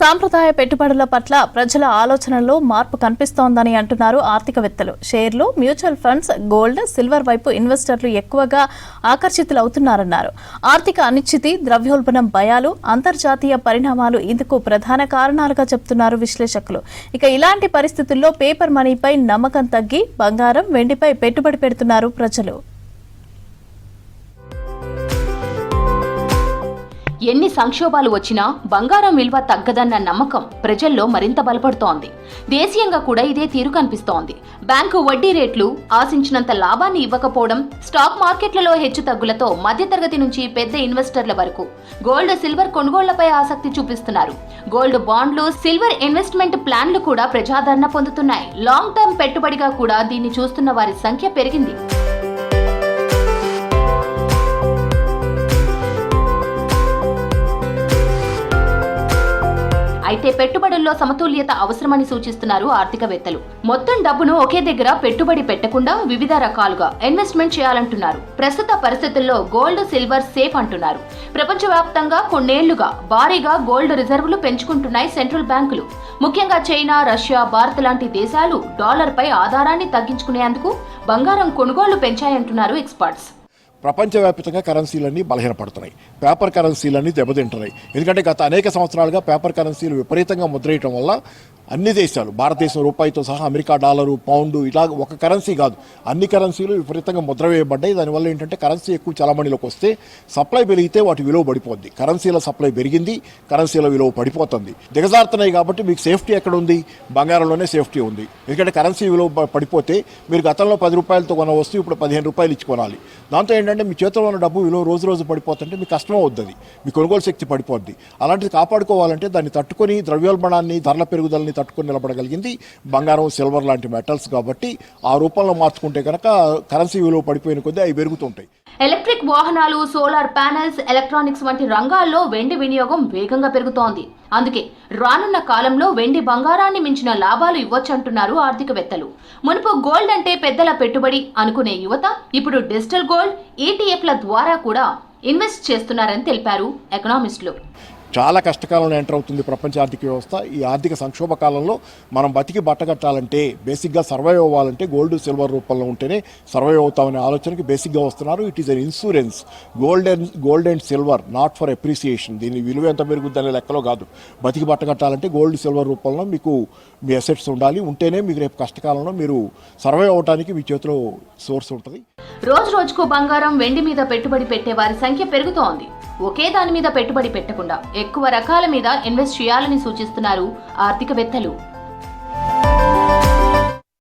సాంప్రదాయ పెట్టుబడుల పట్ల ప్రజల ఆలోచనల్లో మార్పు కనిపిస్తోందని అంటున్నారు ఆర్థికవేత్తలు. షేర్లు, మ్యూచువల్ ఫండ్స్, గోల్డ్, సిల్వర్ వైపు ఇన్వెస్టర్లు ఎక్కువగా ఆకర్షితులవుతున్నారన్నారు. ఆర్థిక అనిశ్చితి, ద్రవ్యోల్బణం భయాలు, అంతర్జాతీయ పరిణామాలు ఇందుకు ప్రధాన కారణాలుగా చెప్తున్నారు విశ్లేషకులు. ఇక ఇలాంటి పరిస్థితుల్లో పేపర్ మనీపై నమ్మకం తగ్గి బంగారం, వెండిపై పెట్టుబడి పెడుతున్నారు ప్రజలు. ఎన్ని సంక్షోభాలు వచ్చినా బంగారం విలువ తగ్గదన్న నమ్మకం ప్రజల్లో మరింత బలపడుతోంది. దేశీయంగా కూడా ఇదే తీరు కనిపిస్తోంది. బ్యాంకు వడ్డీ రేట్లు ఆశించినంత లాభాన్ని ఇవ్వకపోవడం, స్టాక్ మార్కెట్లలో హెచ్చుతగ్గులతో మధ్యతరగతి నుంచి పెద్ద ఇన్వెస్టర్ల వరకు గోల్డ్, సిల్వర్ కొనుగోళ్లపై ఆసక్తి చూపిస్తున్నారు. గోల్డ్ బాండ్లు, సిల్వర్ ఇన్వెస్ట్మెంట్ ప్లాన్లు కూడా ప్రజాదరణ పొందుతున్నాయి. లాంగ్ టర్మ్ పెట్టుబడిగా కూడా దీన్ని చూస్తున్న వారి సంఖ్య పెరిగింది. అయితే పెట్టుబడుల్లో సమతుల్యత అవసరమని సూచిస్తున్నారు ఆర్థికవేత్తలు. మొత్తం డబ్బును ఒకే దగ్గర పెట్టుబడి పెట్టకుండా వివిధ రకాలుగా ఇన్వెస్ట్మెంట్ చేయాలంటున్నారు. ప్రస్తుత పరిస్థితుల్లో గోల్డ్, సిల్వర్ సేఫ్ అంటున్నారు. ప్రపంచవ్యాప్తంగా కొన్నేళ్లుగా భారీగా గోల్డ్ రిజర్వులు పెంచుకుంటున్నాయి సెంట్రల్ బ్యాంకులు. ముఖ్యంగా చైనా, రష్యా, భారత్ లాంటి దేశాలు డాలర్పై ఆధారాన్ని తగ్గించుకునేందుకు బంగారం కొనుగోళ్లు పెంచాయంటున్నారు ఎక్స్పర్ట్స్. ప్రపంచవ్యాప్తంగా కరెన్సీలన్నీ బలహీనపడుతున్నాయి. పేపర్ కరెన్సీలన్నీ దెబ్బతింటున్నాయి. ఎందుకంటే గత అనేక సంవత్సరాలుగా పేపర్ కరెన్సీలు విపరీతంగా ముద్రేయటం వల్ల అన్ని దేశాలు, భారతదేశం రూపాయితో సహా అమెరికా డాలరు, పౌండ్, ఇలా ఒక కరెన్సీ కాదు అన్ని కరెన్సీలు విపరీతంగా ముద్ర వేయబడ్డాయి. దానివల్ల ఏంటంటే కరెన్సీ ఎక్కువ చలామణిలోకి వస్తే సప్లై పెరిగితే వాటి విలువ పడిపోద్ది. కరెన్సీల సప్లై పెరిగింది, కరెన్సీల విలువ పడిపోతుంది. దిగజారుతున్నాయి కాబట్టి మీకు సేఫ్టీ ఎక్కడ ఉంది? బంగారంలోనే సేఫ్టీ ఉంది. ఎందుకంటే కరెన్సీ విలువ పడిపోతే మీరు గతంలో 10 రూపాయలతో కొన్న వస్తువు ఇప్పుడు 15 రూపాయలు ఇచ్చి కొనాలి. దాంతో ఏంటంటే మీ చేతిలో ఉన్న డబ్బు విలువ రోజు రోజు పడిపోతుంటే మీకు కష్టం అవుతుంది, మీ కొనుగోలు శక్తి పడిపోద్ది. అలాంటిది కాపాడుకోవాలంటే దాన్ని తట్టుకొని ద్రవ్యోల్బణాన్ని, ధరల పెరుగుదలని తట్టుకొని నిలబడగలిగింది బంగారం, సిల్వర్ లాంటి మెటల్స్. కాబట్టి ఆ రూపంలో మార్చుకుంటే కనుక కరెన్సీ విలువ పడిపోయిన కొద్దీ అవి పెరుగుతుంటాయి. ఎలక్ట్రిక్ వాహనాలు, సోలార్ ప్యానెల్స్, ఎలక్ట్రానిక్స్ వంటి రంగాల్లో వెండి వినియోగం వేగంగా పెరుగుతోంది. అందుకే రానున్న కాలంలో వెండి బంగారాన్ని మించిన లాభాలు ఇవ్వొచ్చంటున్నారు ఆర్థికవేత్తలు. మునుపు గోల్డ్ అంటే పెద్దల పెట్టుబడి అనుకునే యువత ఇప్పుడు డిజిటల్ గోల్డ్, ఈటీఎఫ్ల ద్వారా కూడా ఇన్వెస్ట్ చేస్తున్నారని తెలిపారు ఎకనామిస్టులు. చాలా కష్టకాలంలో ఎంటర్ అవుతుంది ప్రపంచ ఆర్థిక వ్యవస్థ. ఈ ఆర్థిక సంక్షోభ కాలంలో మనం బతికి బట్టగట్టాలంటే, బేసిక్గా సర్వైవ్ అవ్వాలంటే గోల్డ్, సిల్వర్ రూపంలో ఉంటేనే సర్వైవ్ అవుతామనే ఆలోచనకి బేసిక్గా వస్తున్నారు. It is an insurance. Gold and silver not for appreciation. దీని విలువ ఎంత పెరుగుద్దనే లెక్కలో కాదు. బతికి బట్టగట్టాలంటే గోల్డ్, సిల్వర్ రూపంలో మీకు మీ అసెట్స్ ఉండాలి. ఉంటేనే మీకు రేపు కష్టకాలంలో మీరు సర్వైవ్ అవడానికి మీ చేతిలో సోర్స్ ఉంటుంది. రోజు రోజుకు బంగారం, వెండి మీద పెట్టుబడి పెట్టే వారి సంఖ్య పెరుగుతోంది. ఒకే దాని మీద పెట్టుబడి పెట్టకుండా ఎక్కువ రకాల మీద ఇన్వెస్ట్ చేయాలని సూచిస్తున్నారు ఆర్థికవేత్తలు.